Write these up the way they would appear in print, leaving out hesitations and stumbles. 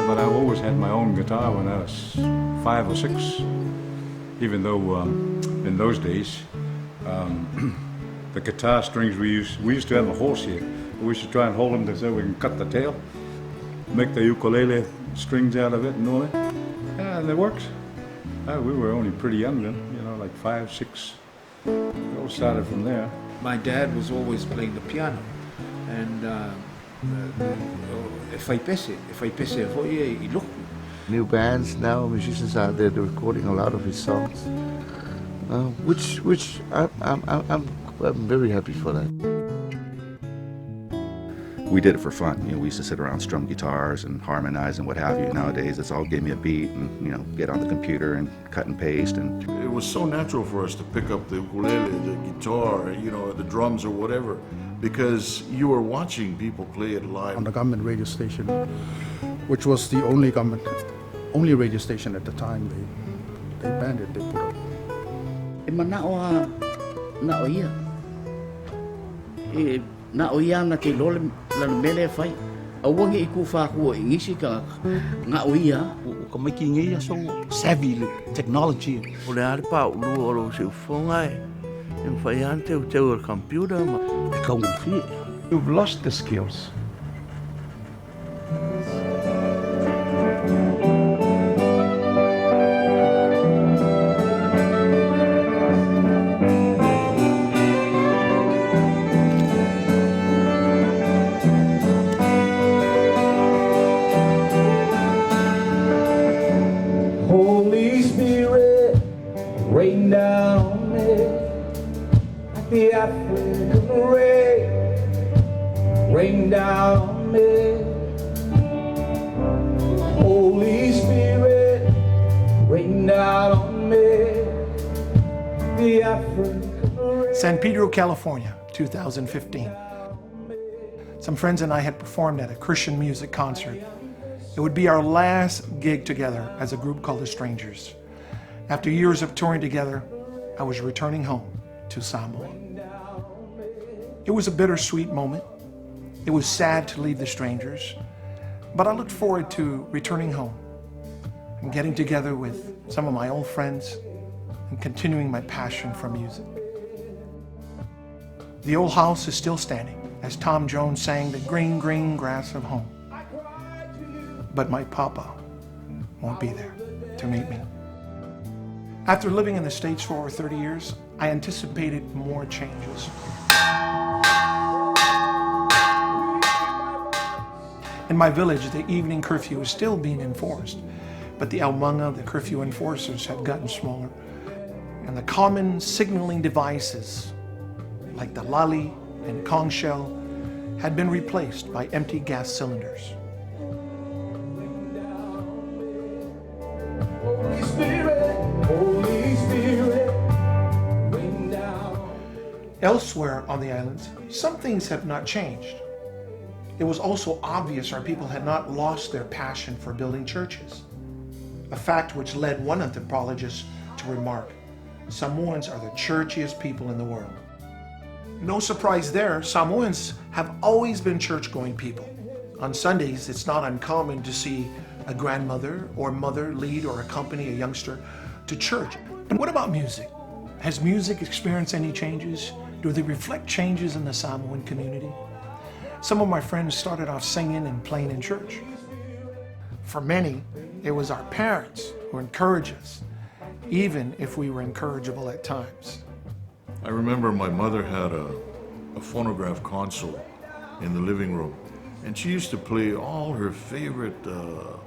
But I've always had my own guitar when I was 5 or 6, even though in those days the guitar strings we used to have a horse here. We used to try and hold them so we can cut the tail, make the ukulele strings out of it and all that. Yeah, and it works. We were only pretty young then, like 5, 6. It all started from there. My dad was always playing the piano, and if I pese he looked. New bands now, musicians out there, they're recording a lot of his songs, which I'm very happy for that. We did it for fun. We used to sit around, strum guitars and harmonize and what have you. Nowadays, it's all give me a beat and get on the computer and cut and paste. And it was so natural for us to pick up the ukulele, the guitar, the drums or whatever, because you were watching people play it live on the government radio station, which was the only radio station at the time. They banned it. They put up. Na o ia na ke lole la mele fai a wangi I ku fa ku ingisi ka nga o ia ko mai ki ngia so savvy technology o le ar pa u o lo se fonga e fai ante o teu computer ma e ka un fi. You've lost the skills. Holy Spirit, rain down on me, like the African rain, rain down on me. Holy Spirit, rain down on me, the African rain. San Pedro, California, 2015. Some friends and I had performed at a Christian music concert. It would be our last gig together as a group called The Strangers. After years of touring together, I was returning home to Samoa. It was a bittersweet moment. It was sad to leave The Strangers, but I looked forward to returning home and getting together with some of my old friends and continuing my passion for music. The old house is still standing as Tom Jones sang the green, green grass of home. But my papa won't be there to meet me. After living in the States for over 30 years, I anticipated more changes. In my village, the evening curfew is still being enforced, but the Almanga, the curfew enforcers, have gotten smaller, and the common signaling devices, like the lali and Kong shell, had been replaced by empty gas cylinders. Elsewhere on the islands, some things have not changed. It was also obvious our people had not lost their passion for building churches, a fact which led one anthropologist to remark, Samoans are the churchiest people in the world. No surprise there, Samoans have always been church-going people. On Sundays, it's not uncommon to see a grandmother or mother lead or accompany a youngster to church. But what about music? Has music experienced any changes? Do they reflect changes in the Samoan community? Some of my friends started off singing and playing in church. For many, it was our parents who encouraged us, even if we were incorrigible at times. I remember my mother had a phonograph console in the living room, and she used to play all her favorite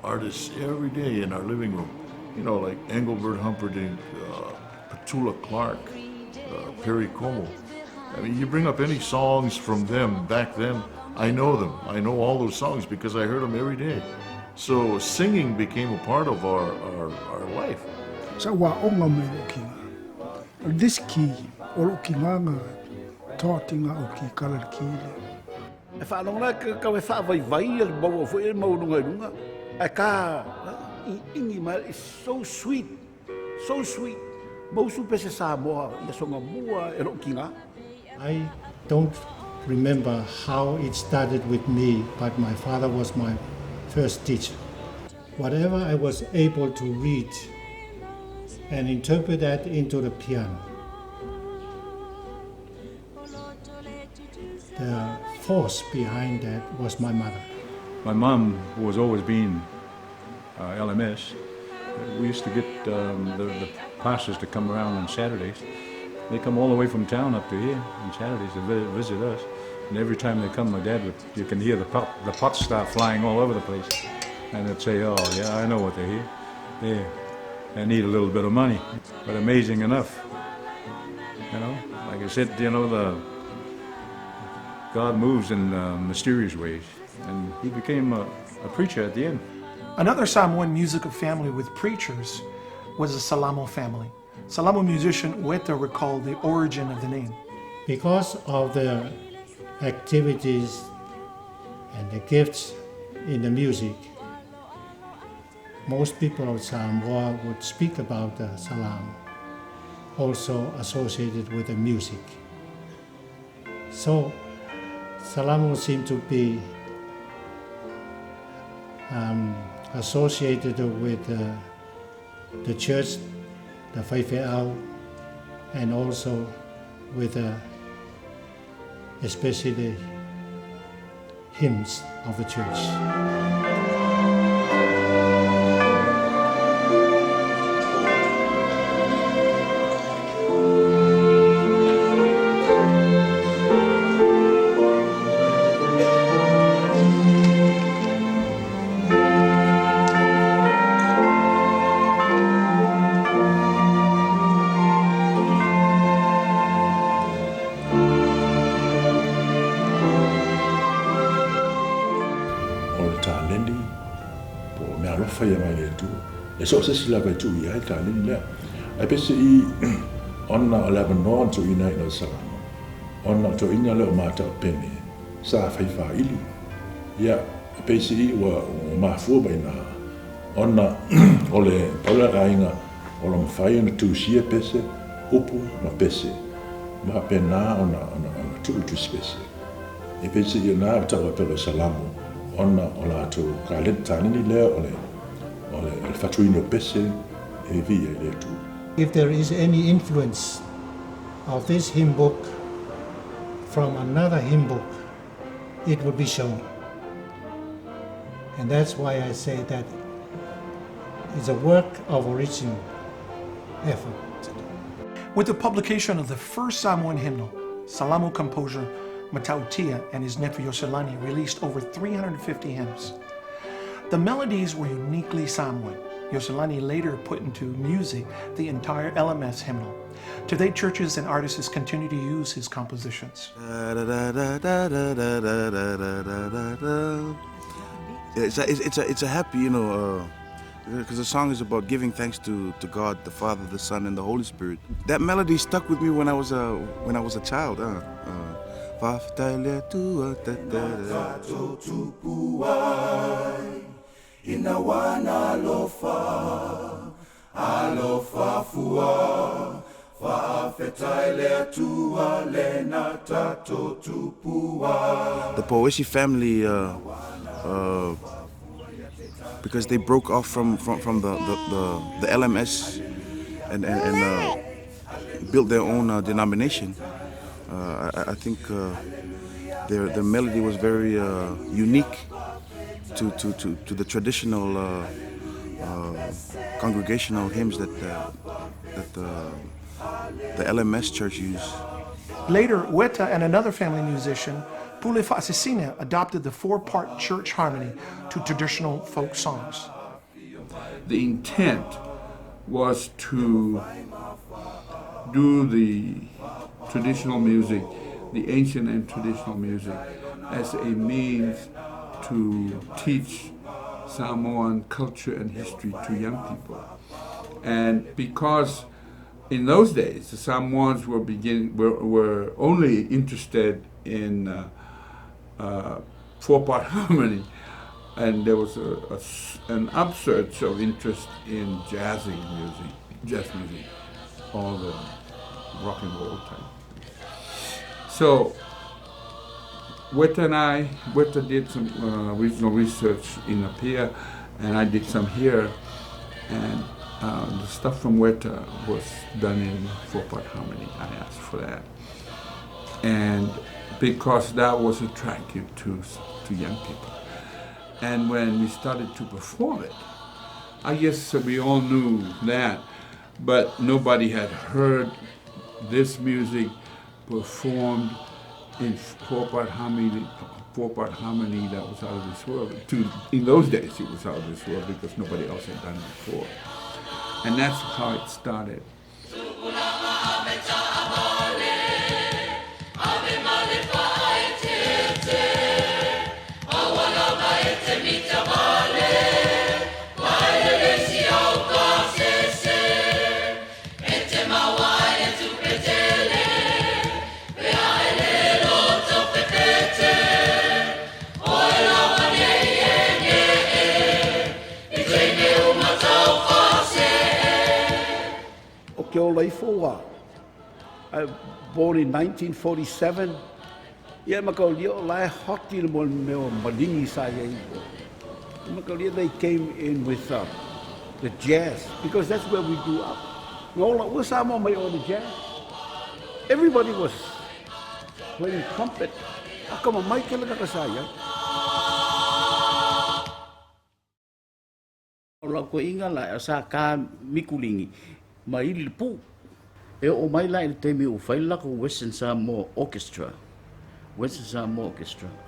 artists every day in our living room. Like Engelbert Humperdinck, Petula Clark, Perry Como. I mean, you bring up any songs from them back then, I know them. I know all those songs because I heard them every day. So singing became a part of our life. So wa onga me ki. This key olu ki nganga tōtinga o ki kalarikile. E whanonga ka we whaavai al maua fo e maununga runga. E ka ingi mai is so sweet, so sweet. Mausu pese Samoa ia songa mua e ro ki ngā. I don't remember how it started with me, but my father was my first teacher. Whatever I was able to read and interpret that into the piano, the force behind that was my mother. My mom, who has always been LMS, we used to get the pastors to come around on Saturdays. They come all the way from town up to here on Saturdays to visit us. And every time they come, my dad would, you can hear the pots start flying all over the place. And they'd say, oh yeah, I know what they're here. They need a little bit of money. But amazing enough, you know, like I said, you know, God moves in mysterious ways. And he became a preacher at the end. Another Samoan musical family with preachers was the Salamo family. Salamo musician Weta recalled the origin of the name. Because of the activities and the gifts in the music, most people of Samoa would speak about the salam, also associated with the music. So Salamo seemed to be associated with the church, the faa-Samoa, and also with especially the hymns of the church. E so se sila vai tu ia ta ni le. E pese I onna ala no to ina no sala. Onna to ina le mata pene. Sa fai fa ili. Ia pese I wa ma fu ba ina. Onna ole pola rainga ola mafai na tu sia pese upu ma pese. Ma pena ona tu pese. E pese I na ta wa pelo salamo. Onna ola to kalenta ni le ole. If there is any influence of this hymn book from another hymn book, it will be shown. And that's why I say that it's a work of original effort. With the publication of the first Samoan hymnal, Salamo composer Matautia and his nephew Yoselani released over 350 hymns. The melodies were uniquely Samoan. Yoselani later put into music the entire LMS hymnal. Today, churches and artists continue to use his compositions. It's a happy, you know, because the song is about giving thanks to God, the Father, the Son, and the Holy Spirit. That melody stuck with me when I was a child. Inawana alofa fua faafetaile atua lena tato tupua. The Pouesi family, because they broke off from the LMS and built their own denomination. I think their melody was very unique to the traditional congregational hymns that the LMS church used. Later, Weta and another family musician, Faa-Samoa, adopted the 4-part church harmony to traditional folk songs. The intent was to do the traditional music, the ancient and traditional music, as a means to teach Samoan culture and history to young people. And because in those days, the Samoans were only interested in 4-part harmony, and there was an upsurge of interest in jazz music, all the rock and roll type. So Weta did some regional research in Apia, and I did some here, and the stuff from Weta was done in 4-part harmony. I asked for that, and because that was attractive to young people. And when we started to perform it, I guess we all knew that, but nobody had heard this music performed in 4-part harmony that was out of this world. In those days, it was out of this world because nobody else had done it before. And that's how it started. Born in 1947. Yeah, they came in with the jazz, because that's where we grew up. The jazz. Everybody was playing trumpet. Ko inga la sa ka mikulingi mai lipu e o mai la te mi o faila ko Western Samoa Orchestra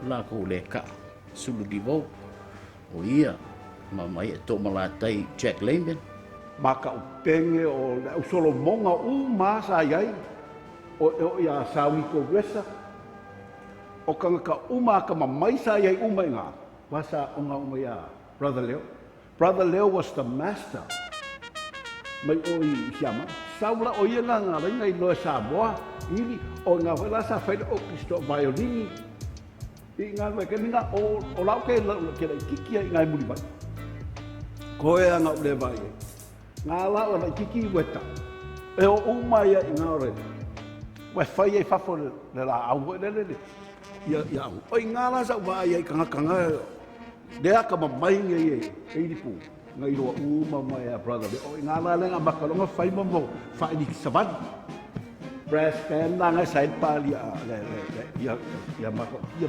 la ko le ka sulu divo o ia ma mai e to malatai Jack Lambien maka upenge o solo monga ma sa yai o ia sawi ko gresa o kanga ka ka mai sa yai nga wasa onga ia Brother Leo was the master. Mai oi siama. Saula o ia nga ringa I loa Samoa. Ili o nga wala sa whaida o pisto violini. I ngā wai keminga o lau ke kikia I ngai muri vai. Koe anga ule vai. Ngā lau ana kiki weta. E o umaya I ngā ore. Wai whai e whafo le la au le. Ia au. Oi ngā la sa vai e kanga. Dea ka mamai ngai e lipu ngai roa mai brother o ngā la lenga makalonga whai mamo whai ni savan brass band na ngai side pali ia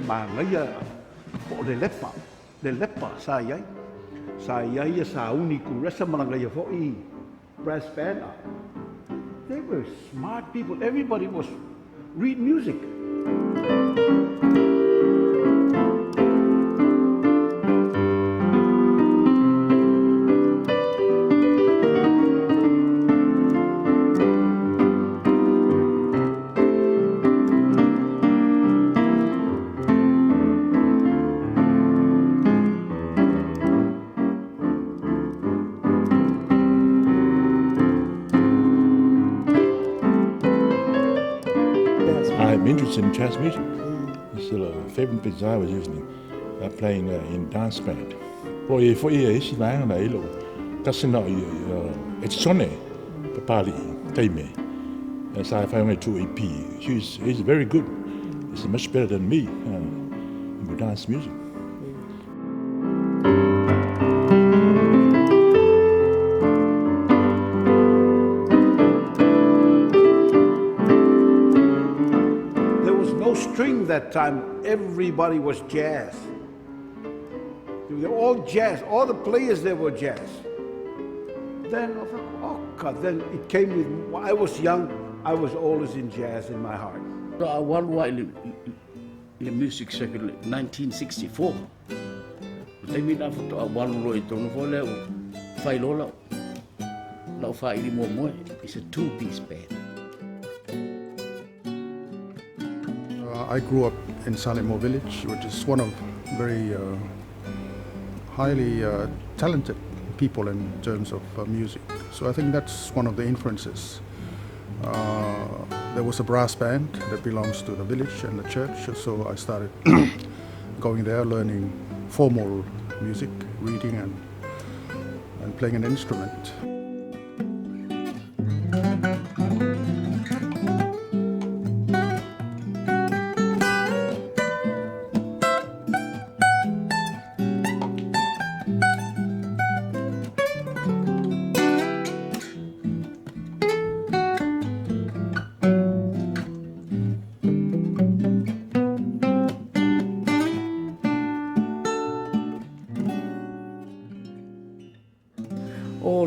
mangai o le lepa sa iai sa uni ku resa malanga ia foi brass band. They were smart people. Everybody was reading music. I'm interested in jazz music. It's still a favorite business I was using, playing in dance band. Poi isi vanga na ilo, kasina it's sonne, papali, taime. As I found to EP, he's very good. He's much better than me in dance music. That time, everybody was jazz. They were all jazz. All the players there were jazz. Then I thought, oh God, then it came with, when I was young, I was always in jazz in my heart. So I won the music circuit in 1964. They mean I won Roy Tonga Failola. Now Faili Momo. It's a 2-piece band. I grew up in Samoa village, which is one of very highly talented people in terms of music. So I think that's one of the influences. There was a brass band that belongs to the village and the church, so I started going there, learning formal music, reading and playing an instrument.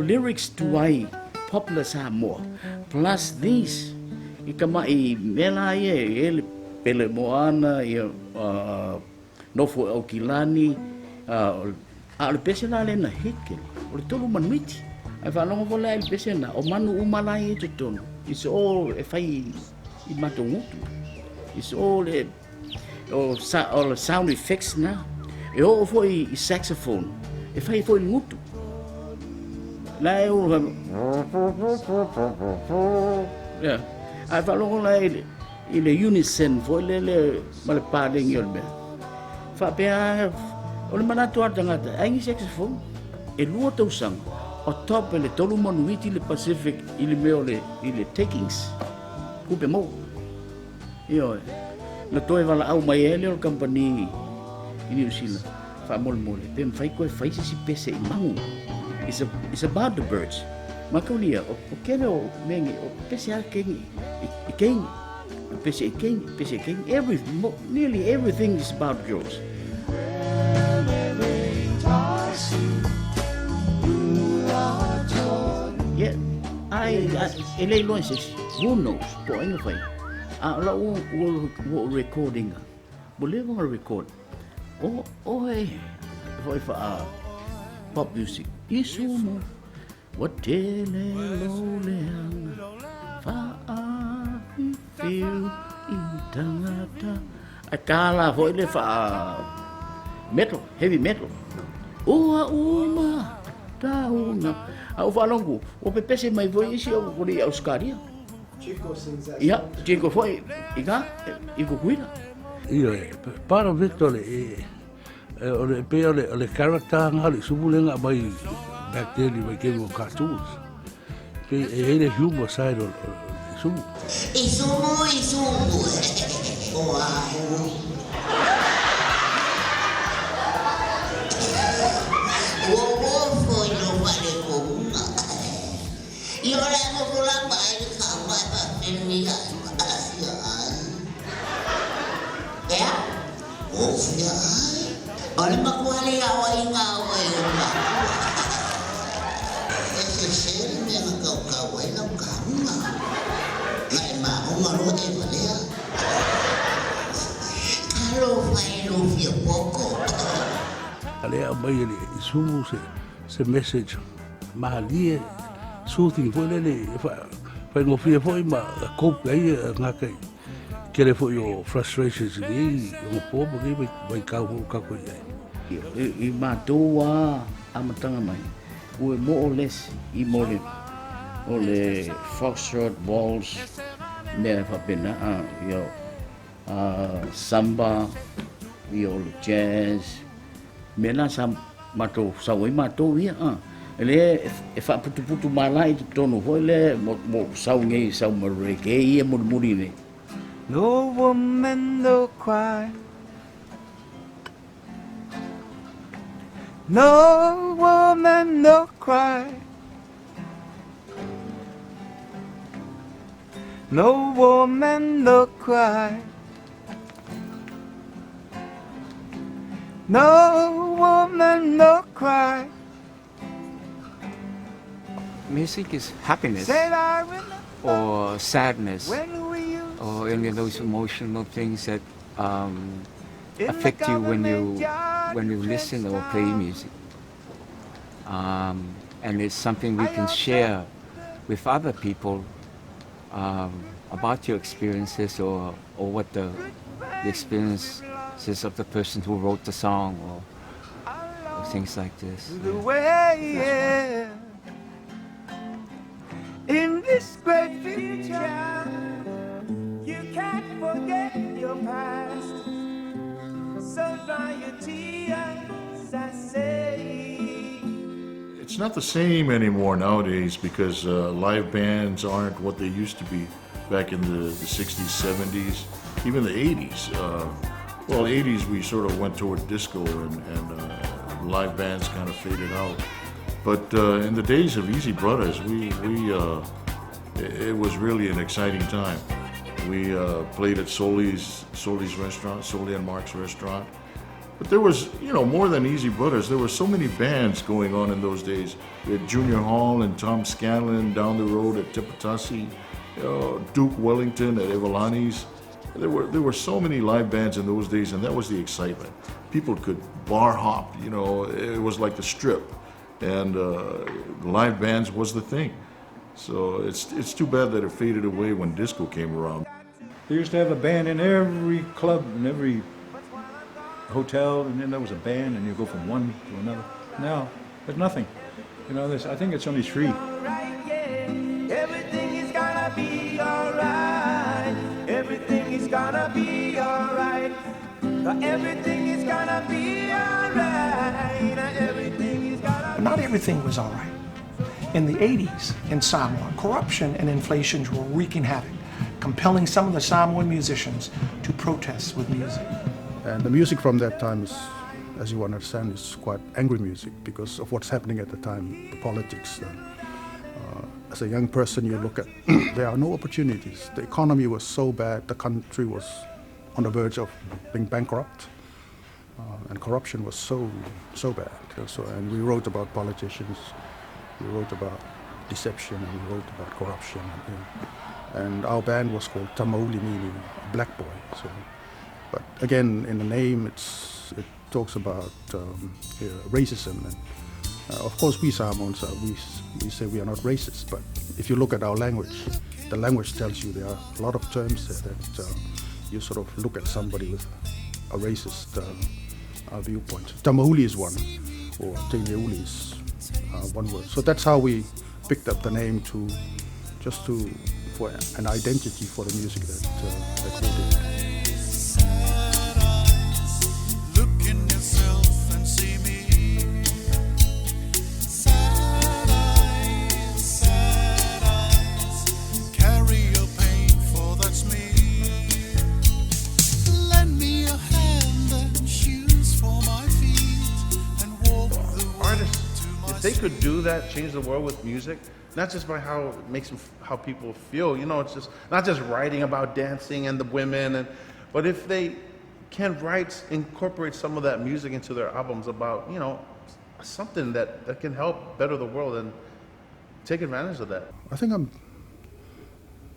Lyrics to ai popular Samoa plus these I kamai mela ia ele pele moana ia nofo au kilani a le pese la le na hike o le tolu manuiti ai whanonga ko le pese na o manu umalai e te tonu it's all e fai I matongutu it's all o sound effects na e o foi I saxophone e fai foi ngutu la e o yeah ai whanonga la ile unison foi le male padengi o le fa pea o le manatu atangata ai saxophone e lua tausanga o top le tolu manuiti le Pacific I le meo le takings kupe mo io na toi wala au mai ele o company I New Zealand fa mol pe fai ko fai si pese I mangu it's about the birds makulia o kene o mengi o pese a kengi I kengi pese kengi nearly everything is about girls. Yeah, ele longes, who knows? Po ainda fai. La o recording. Believe on record. Hey, foi fa pop music. Isso mo. What tele lo leang. Fa feel intangata. Akala foi le fa metal, heavy metal. Uma tauna. Au whanongu, o pe pese mai voi isi au kuri au skaria. Ia, Chico foi, I ko kuina. Ia, para Victor o le pe o le character ngali subulenga mai back then mai ke o cartoons. Pe ele humor side o subu. Isumu. O ai. Y ahora hemos volado a ir a en mi hacia ¿ya? Ahora me acuerdo a ese ser me ha caucado en la cama. La imagen no te valía. Caro fue lo fio poco. Alea mai sumu se message mahalie soothing foi le fa ngofia foi ma cope ai ngaka kere foi your frustrations ni o povo que vai ka ko I matua amatanga mai o more or less I mole o le foxtrot balls me fa pena yo samba yo jazz mena sam mato sawi mato ia ele e fa putu malai tono foi le mo saungi sau reggae ia murmurine. No woman no cry, no woman no cry, no woman no cry, no woman no cry. Music is happiness or sadness or any of those emotional things that affect you when you listen or play music. And it's something we can share with other people about your experiences or what the experiences of the person who wrote the song or things like this. In this great future. You can't forget your past. So dry your tears, I say. It's not the same anymore nowadays because live bands aren't what they used to be back in the 60s, 70s, even the 80s. Well, 80s we sort of went toward disco and live bands kind of faded out. But in the days of Easy Brothers, it was really an exciting time. We played at Soli's restaurant, Soli and Mark's restaurant. But there was, more than Easy Brothers. There were so many bands going on in those days. We had Junior Hall and Tom Scanlon down the road at Tipitasi, Duke Wellington at Evalani's. There were so many live bands in those days, and that was the excitement. People could bar hop, it was like the Strip, and live bands was the thing. So it's too bad that it faded away when disco came around. They used to have a band in every club and every hotel, and then there was a band, and you go from one to another. Now, there's nothing. I think it's only three. Everything is gonna be alright. Everything is gonna be alright. Everything is gonna be alright. Everything is gonna. But not everything was all right. In the 80s in Samoa, corruption and inflation were wreaking havoc, compelling some of the Samoan musicians to protest with music. And the music from that time is, as you understand, is quite angry music because of what's happening at the time, the politics. As a young person, you look at, there are no opportunities. The economy was so bad, the country was on the verge of being bankrupt, and corruption was so bad. And we wrote about politicians, we wrote about deception, and we wrote about corruption. And our band was called Tamauli, meaning black boy. But again, in the name, it talks about racism. And of course, we Samoans, we say we are not racist. But if you look at our language, the language tells you there are a lot of terms there that you sort of look at somebody with a racist viewpoint. Tamauli is one, or Teineuli is one word. So that's how we picked up the name for an identity for the music that we did. They could do that, change the world with music, not just by how it makes them, how people feel. It's just not just writing about dancing and the women, but if they can incorporate some of that music into their albums about something that can help better the world and take advantage of that. I think I'm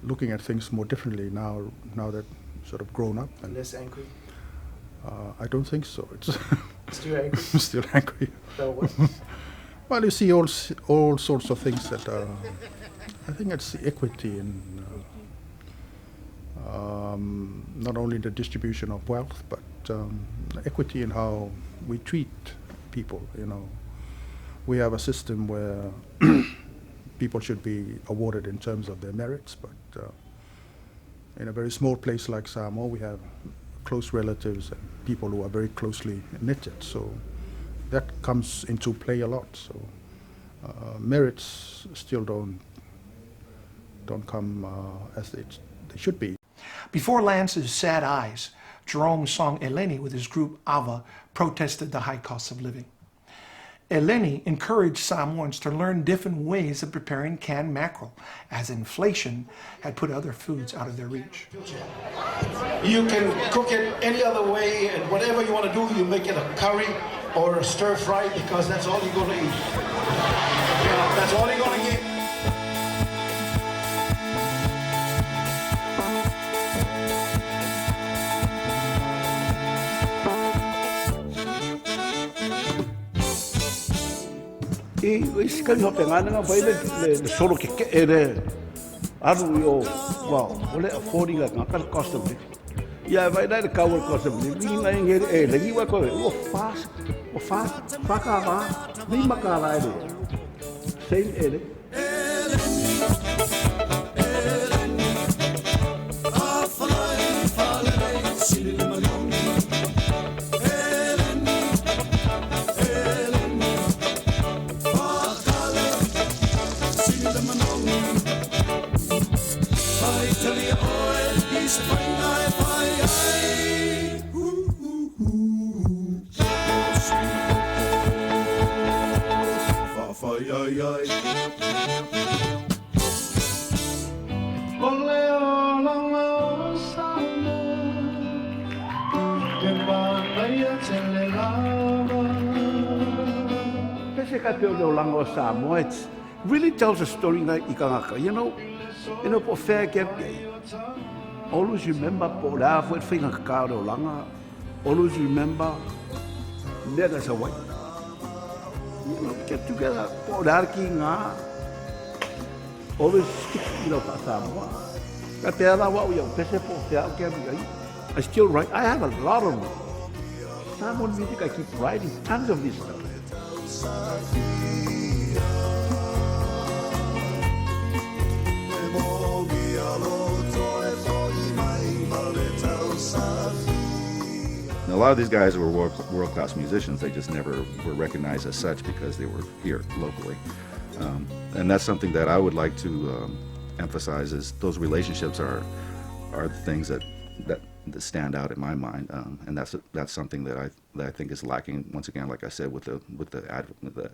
looking at things more differently now that sort of grown up. And less angry. I don't think so. It's still angry. Still angry. So what? Well, you see all sorts of things that I think it's the equity in not only the distribution of wealth, but equity in how we treat people. We have a system where people should be awarded in terms of their merits, but in a very small place like Samoa, we have close relatives and people who are very closely knitted. So that comes into play a lot. So merits still don't come as they should be. Before Lance's Sad Eyes, Jerome's song Eleni with his group Ava protested the high cost of living. Eleni encouraged Samoans to learn different ways of preparing canned mackerel, as inflation had put other foods out of their reach. You can cook it any other way, and whatever you want to do, you make it a curry or a stir fry, because that's all you're going to eat. That's all you're going to get. Isi kani hope ngana nga vai le solo ke ere aru yo wow ole affording nga ka cost of living ya vai da cover cost of living nga ngere e lagi wa ko o fa ka ba ni makala ere same ere ai tali oe i se whainga e whai ai. Whawhai ai ai. Ole o langa o Samoa, te wānaia te le lava. Pese ka peo leo langa o Samoa, it really tells a story na i kangaka. You know, po whea ke always remember po rea fo e whainga kakao leo langa. Always remember, nega sa wai. You know, get together, po rea ki ngā. Always stick to the Samoa. Ka te ara wau iau, pese po whea o ke ai. I still write, I have a lot of Samoan music, I keep writing tons of this stuff. A lot of these guys were world-class musicians. They just never were recognized as such because they were here locally. And that's something that I would like to emphasize is those relationships are the things that stand out in my mind, and that's something that I think is lacking once again, like I said, with the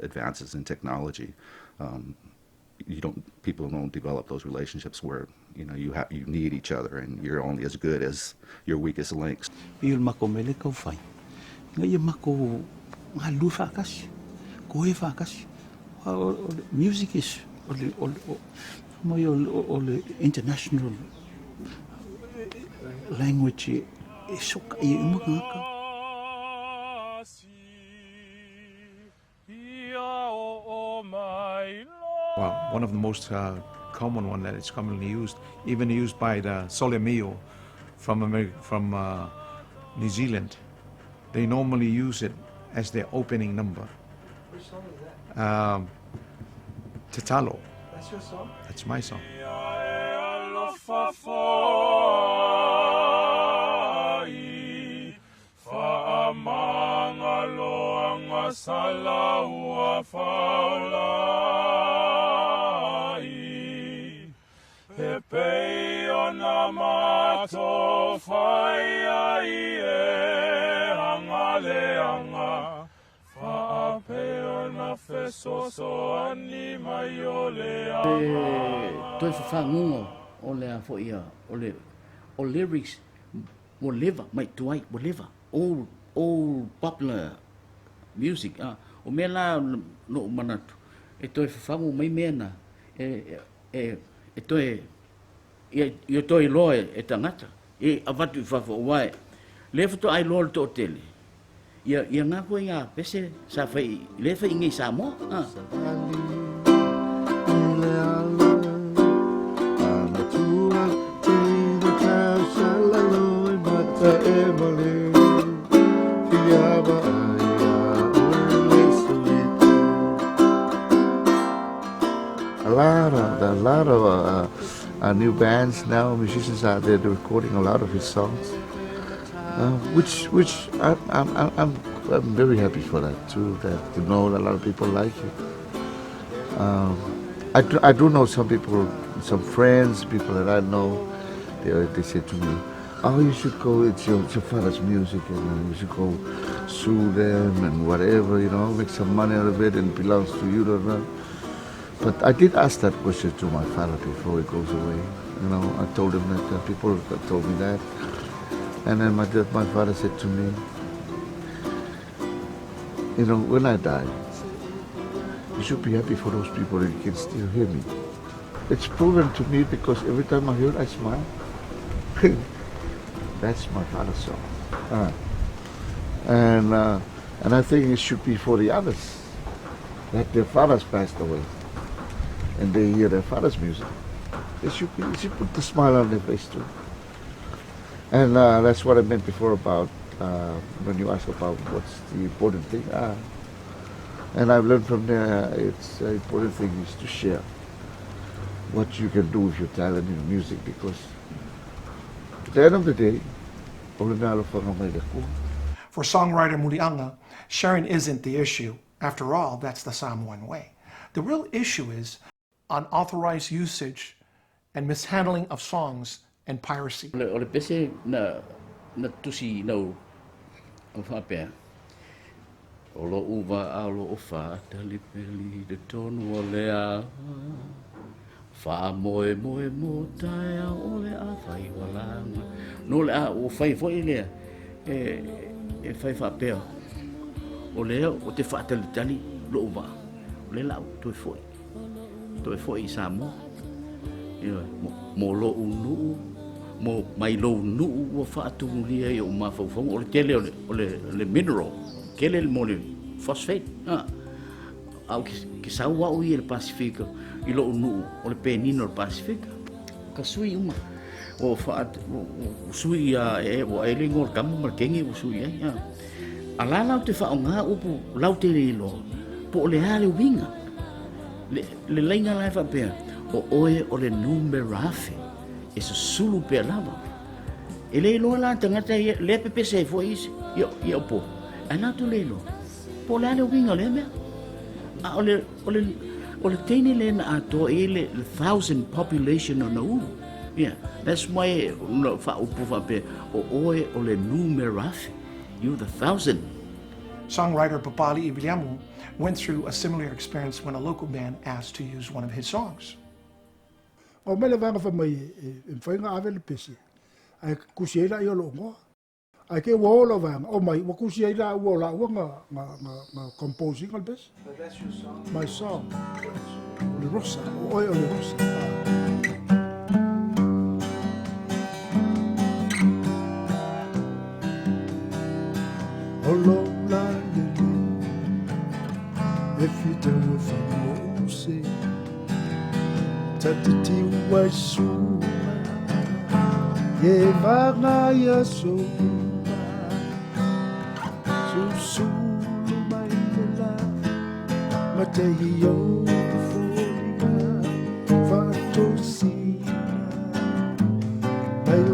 advances in technology. People don't develop those relationships where you need each other and you're only as good as your weakest links. Il mako mele kau fai. Ngai mako ngalu fakas. Koe fakas. Music is ole international language is so kai umaka. Well, one of the most common one that is commonly used, even used by the Sole Mio from New Zealand. They normally use it as their opening number. Which song is that? Tatalo. That's your song? That's my song. Toi whangungo o lea fo ia, o lyrics, whatever, mai tuai, whatever, all popular music. O mea la no manatu, e toi whangu mai mena, e toi, i toi loa e tangata, e avatu i whawha wae. Le whato ai loa to tele. Ia ngā koe ngā pese sa whai, le whai ingi Samoa. A lot of new bands now, musicians out there, they're recording a lot of his songs, which I'm very happy for that too. That to know that a lot of people like it. I do know some people, some friends, people that I know. They say to me, "Oh, you should go. It's your father's music, and you should go sue them and whatever. Make some money out of it, and it belongs to you." But I did ask that question to my father before he goes away. I told him that people told me that, and then my father said to me, when I die, you should be happy for those people that can still hear me. It's proven to me because every time I hear it, I smile. That's my father's song, and I think it should be for the others that their fathers passed away. And they hear their father's music. They should put the smile on their face too. And that's what I meant before about when you ask about what's the important thing. And I've learned from there, it's the important thing is to share what you can do with your talent in music, because at the end of the day, for songwriter Mulianga, sharing isn't the issue. After all, that's the Samoan way. The real issue is unauthorized usage and mishandling of songs and piracy. Ole pese na tusi no o whapea. O lo uwa a lo o wha tali peli de tonu o lea. Wha moe moe mo tae a o le a whai walanga. No le a o whai fwoi lea. E whai whapea. O lea o te wha tali tali lo uwa. O le lau toi fwoi. Toi fwoi i Samoa. Mo lo unu. Mo mai lo unu o wha atungulia i o mawhauwhau. O le tele o le mineral. Kele le mo le phosphate. Au ki sau wau i le Pasifika. I lo unu o le penino le Pasifika. Ka sui uma. O wha sui a o ele ngor kamu markengi o sui ai. Ala lau te wha o ngā upu lau te rilo. Po o le hale winga. Le lainga lai whapea. O oe o le numerafe. E sa sulu pe lava. E le loa la tangata le pepe se fo isi. Ia po. Ana tu le lo. Po le ale winga le mea. A ole teine le na ato e le 1,000 population o na ulu. Yeah, that's why no fa upu fa pe o oe o le numerafe. You the 1,000. Songwriter Papali Ibiliamu went through a similar experience when a local band asked to use one of his songs. O mele vanga fa mai e whainga awe le pesi. Ai kusiela i o lo ngoa. Ai ke wola vanga. O mai, wa kusiela i o la ua nga composing al bes. But that's your song? My song. Le Rosa. O oe o le Rosa. O lo la lele. If you do it from o se. Tatiti wa suma. Ye vanga ya suma. Susulu mai lela. Matei yo foliga. Fatosina. Mai o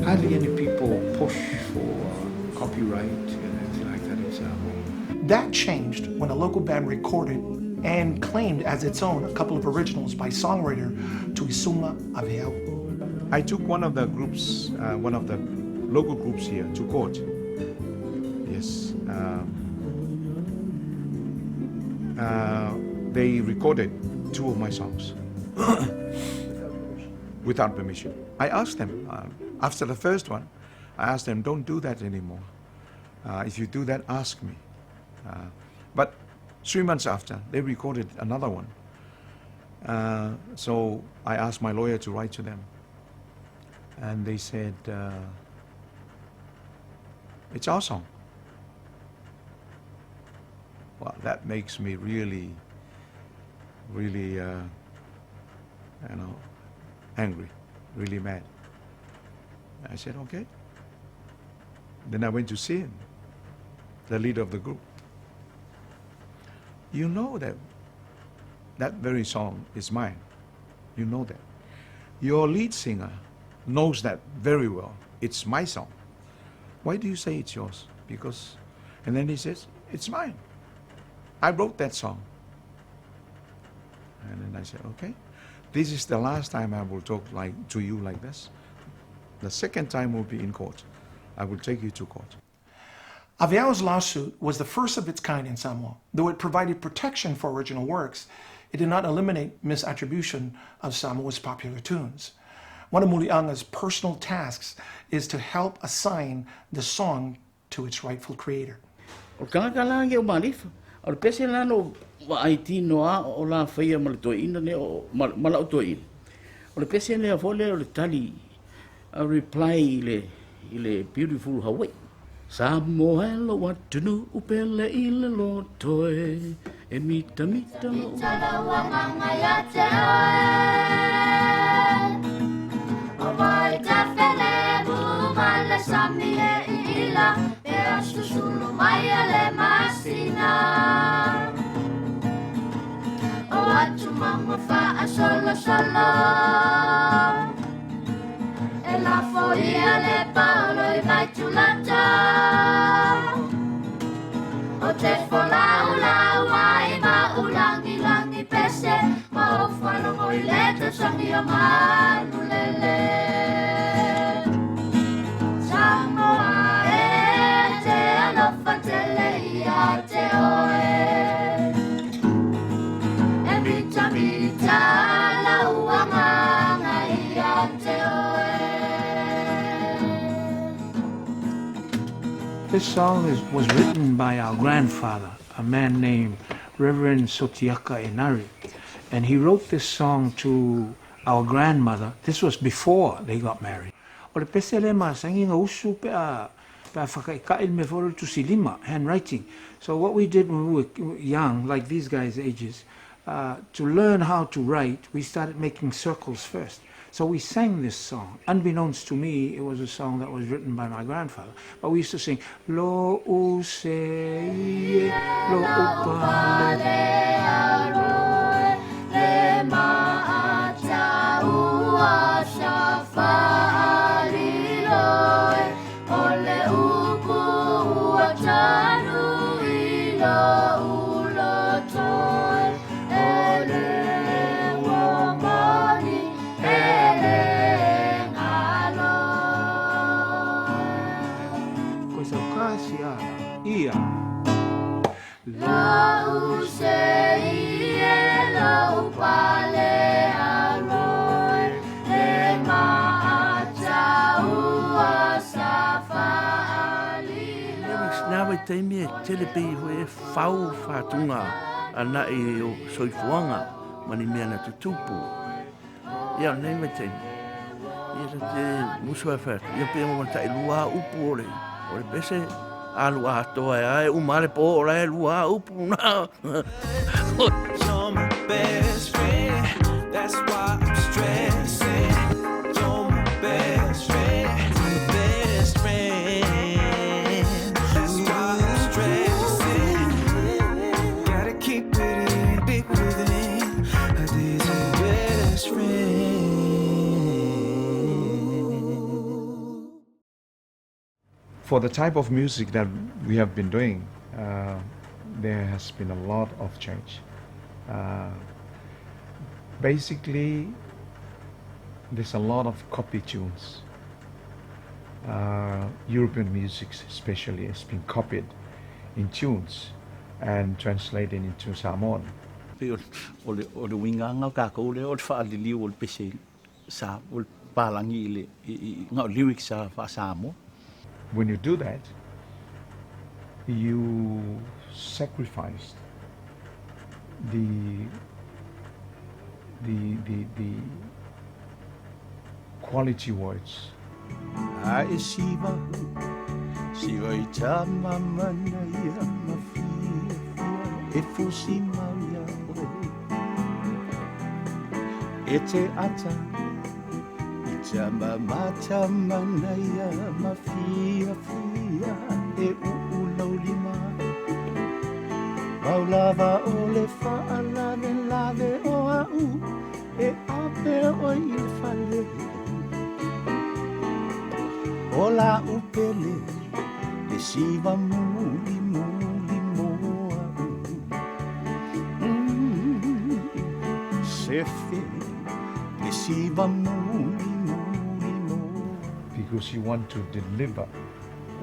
Hardly any people push for copyright and everything like that in Samoa. That changed when a local band recorded and claimed as its own a couple of originals by songwriter Tuiaana Letuli. I took one of the groups, one of the local groups here to court. Yes. They recorded 2 of my songs without permission. I asked them, after the first one, I asked them, don't do that anymore. If you do that, ask me. But 3 months after, they recorded another one. So I asked my lawyer to write to them. And they said, it's our song. Well, that makes me really, angry, really mad. I said, okay. Then I went to see him, the leader of the group. You know that that very song is mine. You know that. Your lead singer knows that very well. It's my song. Why do you say it's yours? Because, and then he says, it's mine. I wrote that song. And then I said, okay, this is the last time I will talk to you like this. The second time will be in court. I will take you to court. Aviao's lawsuit was the first of its kind in Samoa. Though it provided protection for original works, it did not eliminate misattribution of Samoa's popular tunes. One of Muli'anga's personal tasks is to help assign the song to its rightful creator. O kanga o malifa. O pese lano wa aiti noa o la whaia malatoina ne o malautoina. O pese le avole o le tali a reply i le beautiful Hawaii. Samoa lo watunu upele i le lotoe. e mita mita no Talawanga ya te oe. O mai te whele mumale sami e ila, e astu sulu mai ale masina. O atu mama faa solo solo, e la foia le paolo i mai tulata. O te wholau lau ai ma ulangi langi pese, ma o whanongo i leta sangi o manu lele. Samoa e te alofa tele ia te oe. E mita mita lau anganga ia te oe. This song was written by our grandfather, a man named Reverend Tuiaana Letuli, and he wrote this song to our grandmother. This was before they got married. O le pese le masangi nga usu pe a whakaikail me foro tu silima, handwriting. So what we did when we were young, like these guys' ages, to learn how to write, we started making circles first. So we sang this song. Unbeknownst to me, it was a song that was written by my grandfather. But we used to sing, Lo usei, lo upale aroe, le maata ua safari loe, ole uku ua tanu ilo ulo toe, ele wamoni, ia la usei lo pale aroe e maata ua safari Nawe teimi e telepe e whau whātunga ana e o soifuanga mani mea na tutupu. Ia nei me teimi. Ia te musu e whēt. Ia pe mo ta lua upu ole. Ole pese alua atoa e ai umare po ole lua upu na. You're my best friend, that's why I'm stressing. You're my best friend, best friend. That's why I'm stressing. Gotta keep it in, deep within. This is best friend. For the type of music that we have been doing, there has been a lot of change. Basically, there's a lot of copy tunes. European music especially has been copied in tunes and translated into Samoan. O le winganga o kākou le o le whaalili o le pese sa o le pālangi i ngā lyrics sa faa-Samoa. When you do that, you sacrificed the quality words. Ai siva i tama mana ia mawhia e fusi mauia oe. E te ata i tama mata mana ia mawhia e uulau lima. Paulava o le whaalane lave o au e ape o i le whale. O la upele le siva muli muli moa. Sefe le siva muli muli moa. Because you want to deliver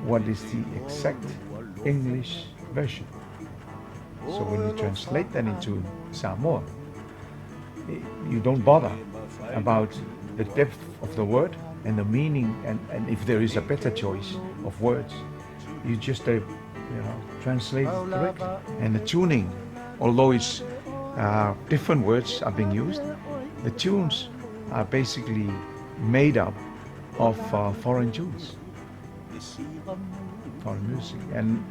what is the exact English version. So when you translate that into Samoan, you don't bother about the depth of the word and the meaning, and if there is a better choice of words, you just translate it correctly. And the tuning, although it's different words are being used, the tunes are basically made up of foreign tunes, foreign music. And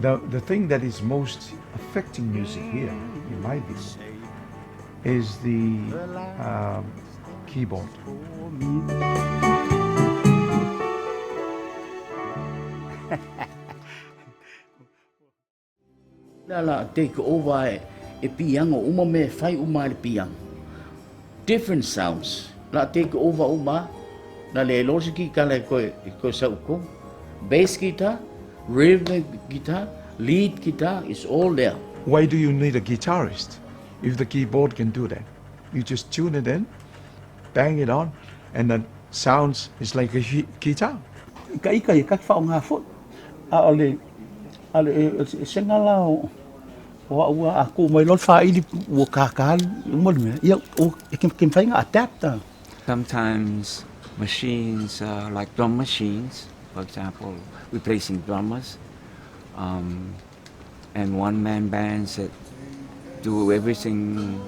The thing that is most affecting music here, in my view, is the keyboard. La take over e piano uma me fai uma le piano. Different sounds. La take over uma na le logic ka le ko sa uko. Bass guitar, rhythm guitar, lead guitar is all there. Why do you need a guitarist if the keyboard can do that? You just tune it in, bang it on, and the sounds is like a guitar. Ka ika ka fa nga fo. Ale senga lao wa aku mai lot fa ili wo ka mo me ya o kim fa nga adapter. Sometimes machines like drum machines, for example, replacing drummers, and one-man bands that do everything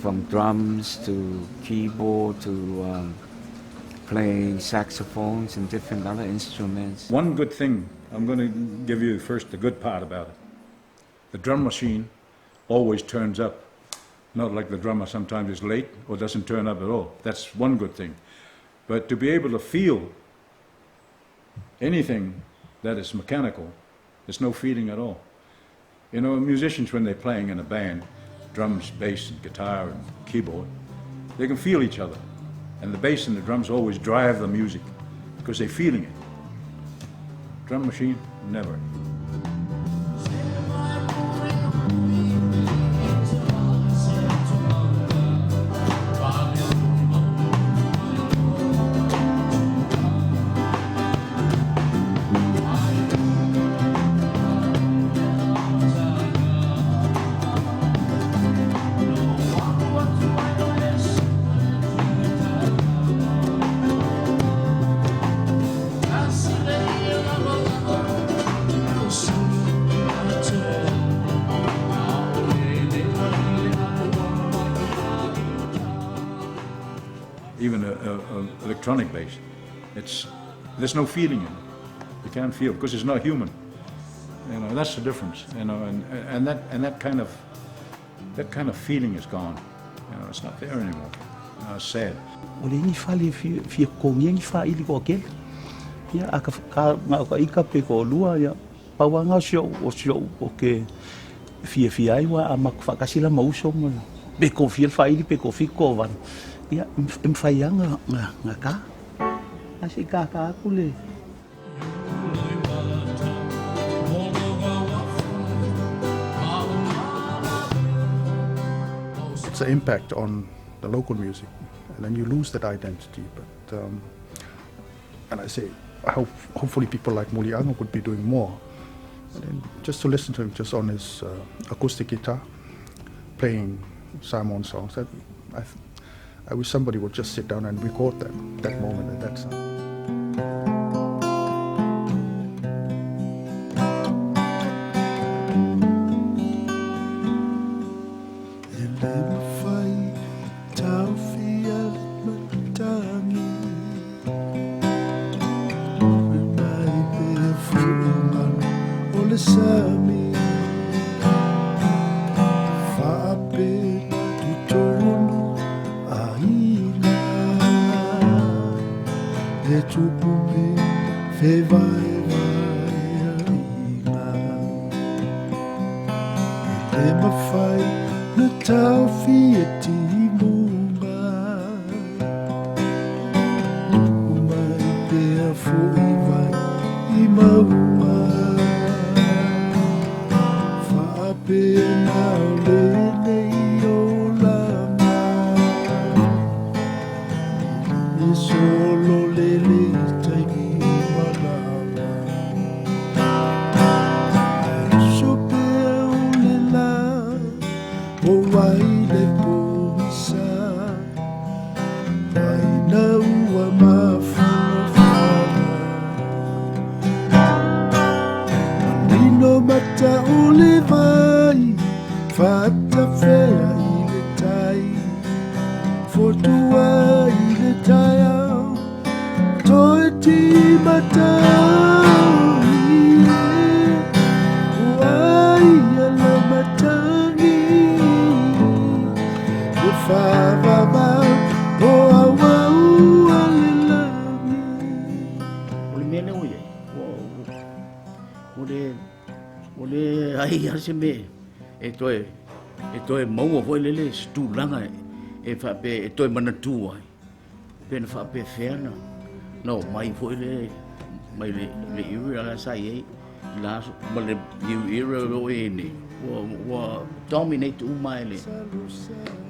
from drums to keyboard to playing saxophones and different other instruments. One good thing, I'm going to give you first the good part about it. The drum machine always turns up. Not like the drummer sometimes is late or doesn't turn up at all. That's one good thing. But to be able to feel anything that is mechanical, there's no feeling at all. You know, musicians when they're playing in a band, drums, bass, and guitar, and keyboard, they can feel each other. And the bass and the drums always drive the music because they're feeling it. Drum machine, never. Even a electronic bass, there's no feeling in it. You can't feel because it's not human. You know, that's the difference. You know, and that kind of feeling is gone. You know, it's not there anymore. It's sad. Ole ni fale fi ko ngi fa ili ko ke. Ya aka ka ika pe ko lua ya pawanga sio o ke fi ai wa amak fa kasila mauso mo. Be ko fi fa ili pe ko fi ko van. Ya mfayanga ngaka asika ka kule. It's an impact on the local music, and then you lose that identity. But and I say, hopefully people like Mulianga could be doing more. And then just to listen to him just on his acoustic guitar, playing Samoan songs. I wish somebody would just sit down and record that moment and that sound. Toi ti matau Ole mea leo ye. Ole ai ase me. E toe maua foi lele stulanga e fa pe e toe manatu ai. Pe na fa pe feana. No, mai foi le mai le iura la sai e la ma le iura lo e ni. Wa dominate mai le.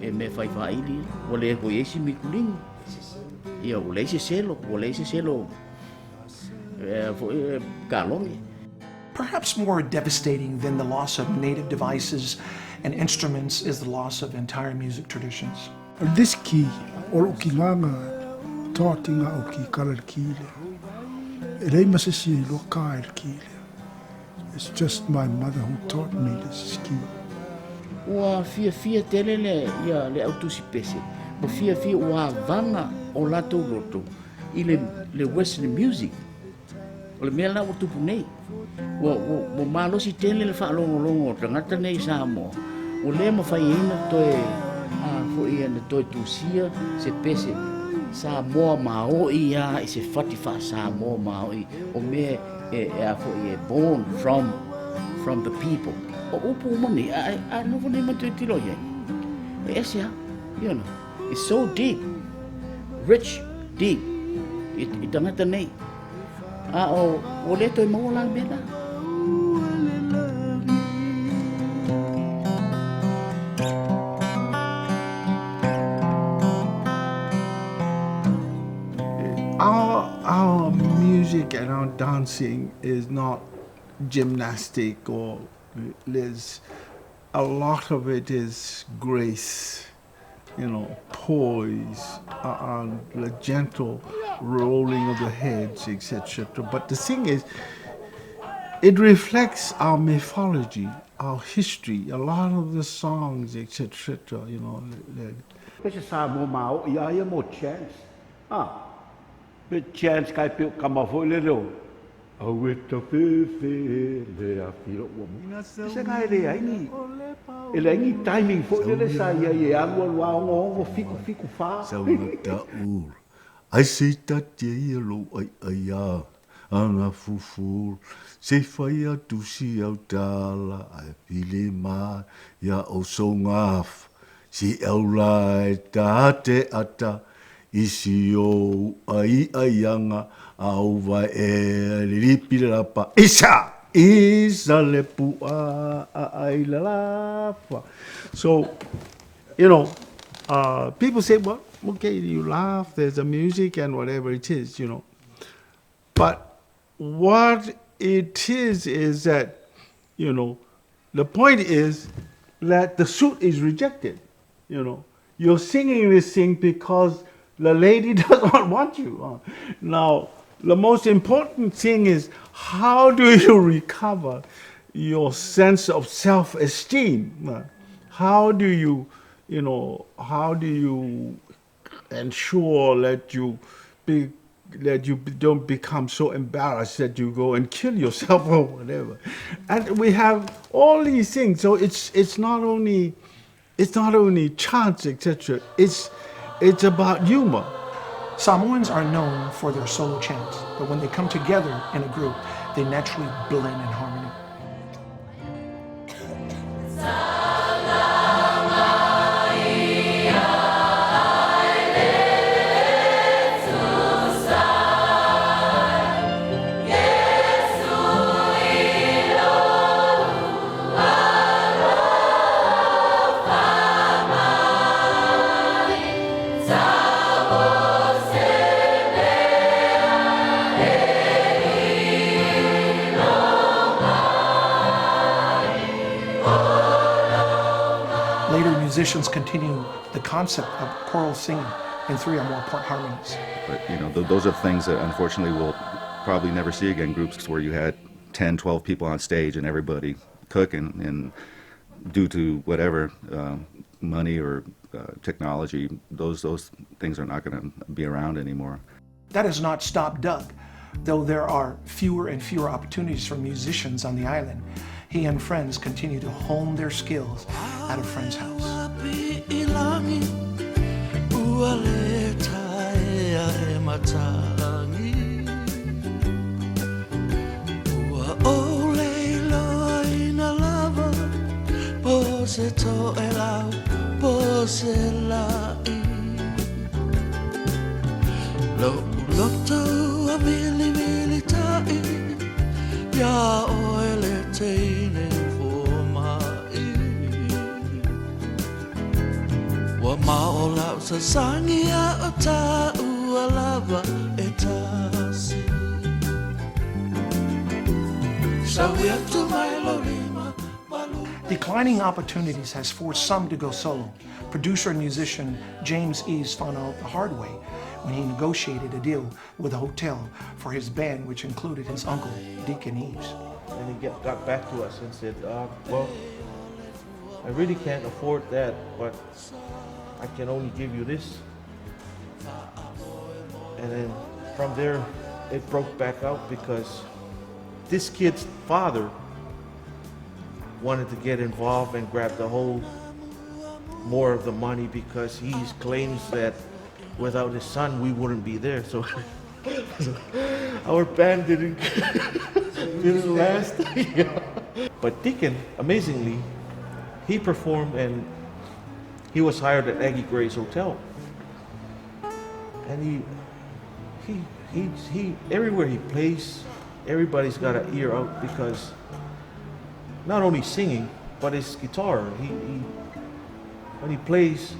E me fai ili. Ole ko esi mi kuling. Ia ole se selo, foi kalongi. Perhaps more devastating than the loss of native devices and instruments is the loss of entire music traditions. This key, or ukinganga, taughtinga uki kalar kile. Ele masisi lo kair kile. It's just my mother who taught me this key. Ua fia telele ia le autusi pese. Mo fia ua vanga o lato roto i le western music. O le mea la o tupu nei. Mo malosi tele le whaalongolongo tangata nei Samoa. O le ma whai ina toe fo ia na toe tusia se pese Samoa mao ia i se whati wha Samoa mao i o mea fo ia born from the people. O upu mani a novo nei ma tue tilo ia. Esia, you know, it's so deep, rich, deep. I tangata nei. O le toi mau lang mea la. Our music and our dancing is not gymnastic or a lot of it is grace, you know, poise, and the gentle rolling of the heads, etc. But the thing is, it reflects our mythology, our history, a lot of the songs, etc. You know. Pese Samoa mau ia mo chance. Pe chance kai pe kama foi le ro. Au e ta fe le a filo o. Se kai le ai ni. Ele ai timing foi le sa ia angwa wa fiku fa. Sa ta ur. Ai se ta te lo ai ana fufu. Se fai atu si au tala ai pile ma ya o so ngaf. Si au lai ta te ata. Isi o aianga au vai e liripirapa. Isa le pua ai lafa. So, you know, people say, well, okay, you laugh, there's a music and whatever it is, you know. But what it is that, you know, the point is that the suit is rejected, you know. You're singing this thing because the lady does not want you. Now, the most important thing is how do you recover your sense of self-esteem? How do you, how do you ensure that you don't become so embarrassed that you go and kill yourself or whatever? And we have all these things. So it's not only chants, etc. It's about humor. Samoans are known for their solo chants, but when they come together in a group, they naturally blend in harmony. Musicians continue the concept of choral singing in 3 or more part harmonies. But those are things that unfortunately we'll probably never see again. Groups where you had 10, 12 people on stage and everybody cooking, and due to whatever money or technology, those things are not going to be around anymore. That has not stopped Doug, though there are fewer and fewer opportunities for musicians on the island. He and friends continue to hone their skills at a friend's house. tangi ua le tae a he matangi ua o leilo ina lava po se to e lau po se lai lo loto a mili mili tai ya o ele teine wa mao lau sa sangi a o ta ua lava e tasi sa wea tu mai lo lima Declining opportunities has forced some to go solo. Producer and musician James Eves found out the hard way when he negotiated a deal with a hotel for his band, which included his uncle, Deacon Eves. And he got back to us and said, well, I really can't afford that, but I can only give you this. And then from there, it broke back out because this kid's father wanted to get involved and grab the whole more of the money because he claims that without his son, we wouldn't be there. So our band didn't last. But Deacon, amazingly, he performed and he was hired at Aggie Gray's Hotel. And he everywhere he plays, everybody's got an ear out because not only singing, but his guitar. When he plays,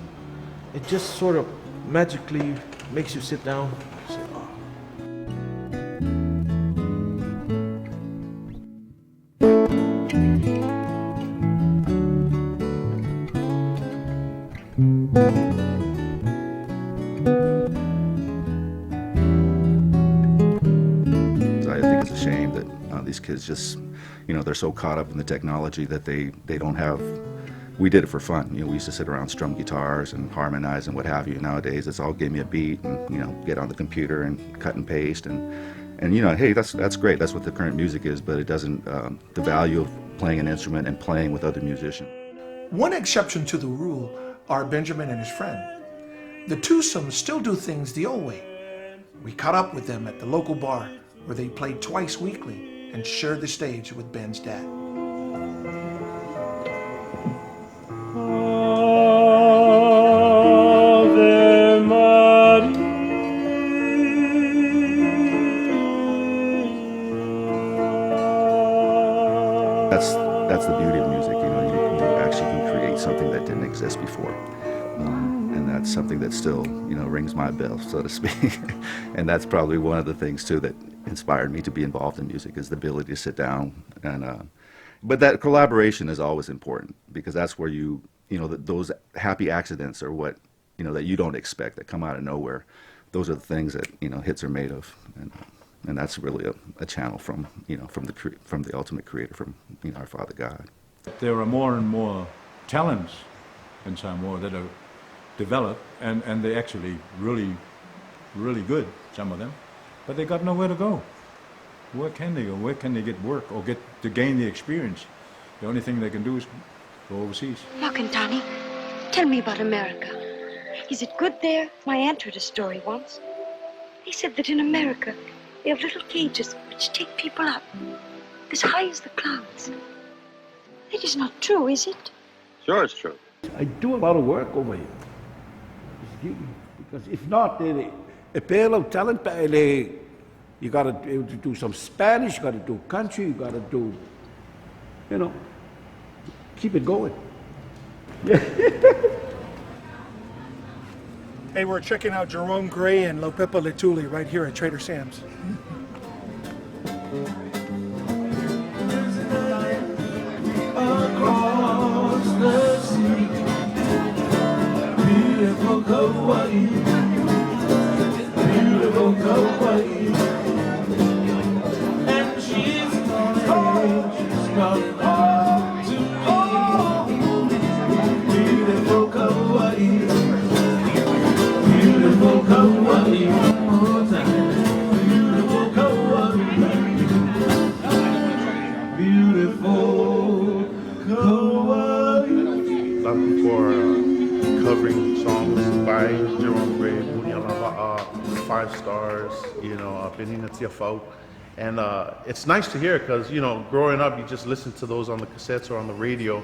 it just sort of magically makes you sit down. Say, oh. I think it's a shame that these kids just, they're so caught up in the technology that they don't have. We did it for fun. We used to sit around, strum guitars and harmonize and what have you. Nowadays, it's all give me a beat and get on the computer and cut and paste and hey, that's great. That's what the current music is, but it doesn't the value of playing an instrument and playing with other musicians. One exception to the rule are Benjamin and his friend. The twosome still do things the old way. We caught up with them at the local bar where they played twice weekly and shared the stage with Ben's dad. That's the beauty of music. You actually can create something that didn't exist before, and that's something that still rings my bell, so to speak. And that's probably one of the things too that inspired me to be involved in music, is the ability to sit down and. But that collaboration is always important, because that's where those happy accidents are what that you don't expect, that come out of nowhere. Those are the things that hits are made of. And that's really a channel from from the ultimate creator, from our Father God. There are more and more talents in Samoa that are developed, and they're actually really, really good, some of them, but they got nowhere to go. Where can they go? Where can they get work or get to gain the experience? The only thing they can do is go overseas. Makantani, tell me about America. Is it good there? My aunt heard a story once. They said that in America, they have little cages which take people up, as high as the clouds. It is not true, is it? Sure, it's true. I do a lot of work over here. Because if not, a pair of talent, you got to do some Spanish, you got to do country, you got to do, keep it going. Hey, we're checking out Jerome Gray and Lopepa Letuli right here at Trader Sam's. Across the sea, beautiful Kauai, beautiful Kauai, and she's come home to me, beautiful Kauai, beautiful Kauai, one more time, beautiful Kauai, beautiful. Long before covering songs by Jerome Gray, Tuiaana Letuli, 5 Stars, Benina Tiafau. And it's nice to hear because, growing up, you just listened to those on the cassettes or on the radio,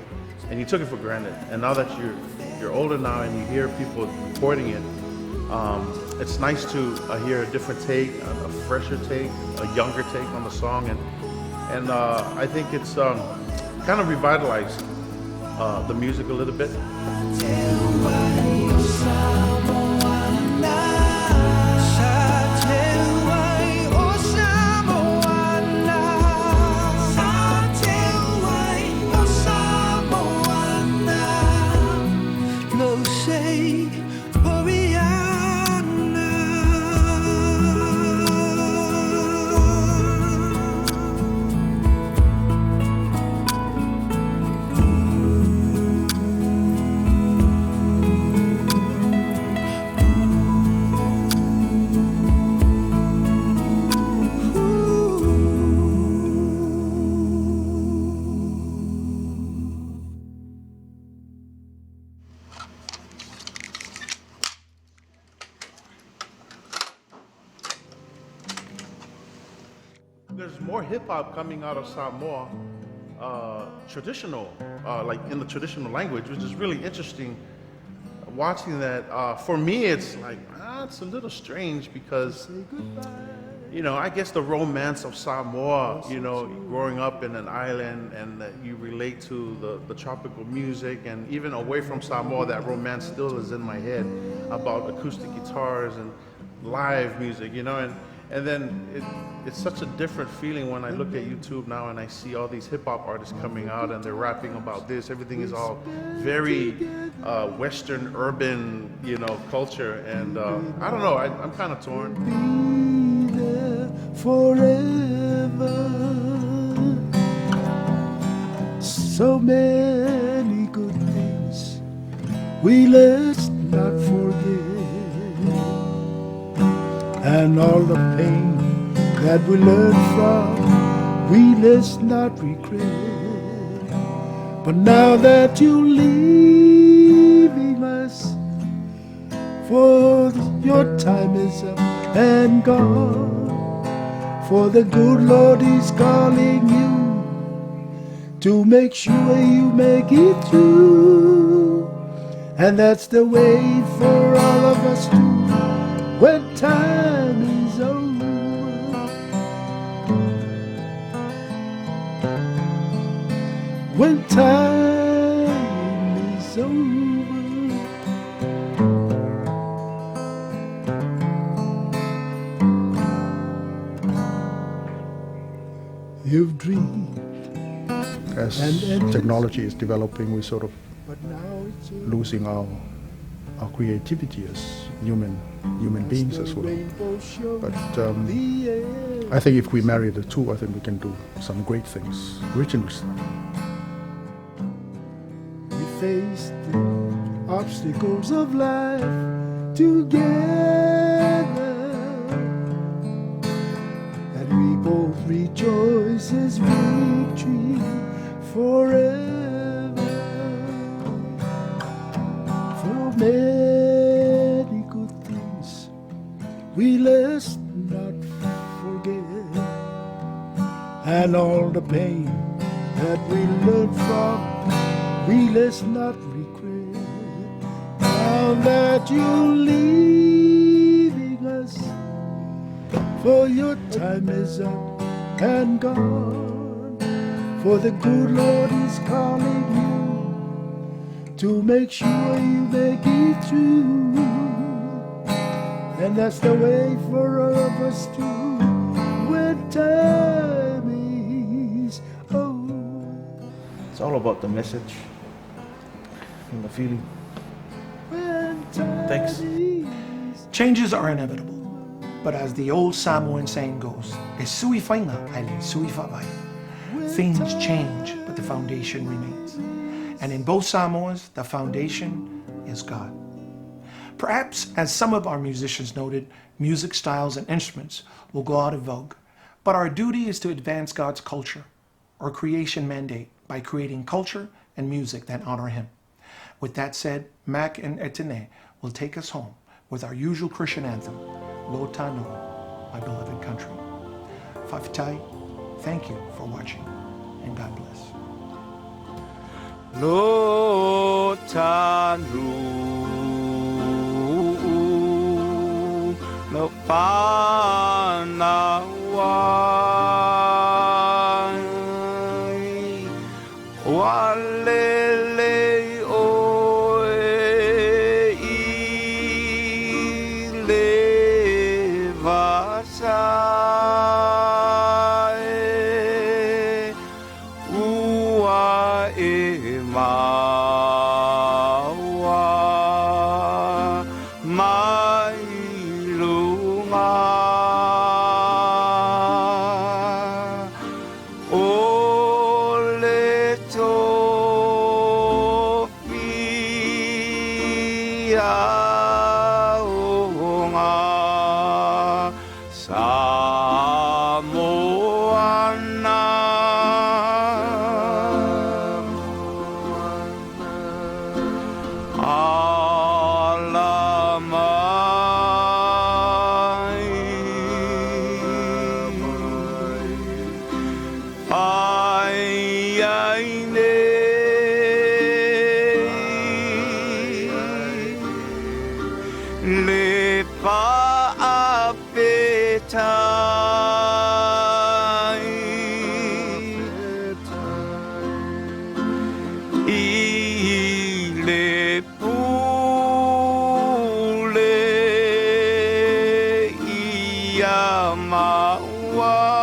and you took it for granted. And now that you're older now and you hear people recording it, it's nice to hear a different take, a fresher take, a younger take on the song. And I think it's kind of revitalized the music a little bit. There's more hip-hop coming out of Samoa, traditional, like in the traditional language, which is really interesting. Watching that, for me, it's like, it's a little strange because, I guess the romance of Samoa, growing up in an island and that you relate to the tropical music, and even away from Samoa, that romance still is in my head about acoustic guitars and live music, and then it's such a different feeling when I look at YouTube now and I see all these hip-hop artists coming out and they're rapping about this. Everything is all very Western, urban, culture. And I don't know, I'm kind of torn. Be there forever. So many good things we let's not forget. And all the pain that we learned from, we let's not regret. But now that you're leaving us, for your time is up and gone, for the good Lord is calling you to make sure you make it through. And that's the way for all of us too. When time is over, when time is over, you've dreamed. As technology is developing, we sort of losing our creativity as human beings as well. But I think if we marry the two, I think we can do some great things, original stuff. We face the obstacles of life together, and we both rejoice as victory forever. For many good things we let's not forget, and all the pain that we learned from, we let's not regret. Now that you're leaving us, for your time is up and gone, for the good Lord is calling you to make sure you make it through. And that's the way for all of us too, when time is over. It's all about the message and the feeling. Thanks. Changes are inevitable, but as the old Samoan saying goes, "E sui whainga, ele sui whawai." Things change, but the foundation remains. And in both Samoas, the foundation is God. Perhaps, as some of our musicians noted, music styles and instruments will go out of vogue, but our duty is to advance God's culture, or creation mandate, by creating culture and music that honor Him. With that said, Mac and Etene will take us home with our usual Christian anthem, Lo Tanu, my beloved country. Fafitai, thank you for watching, and God bless. Lo Tanu, Lo Faa-Samoa, Walele oe I le vasae, ua e maua, mai lunga. Le faa-Samoa, I le pule I a maua.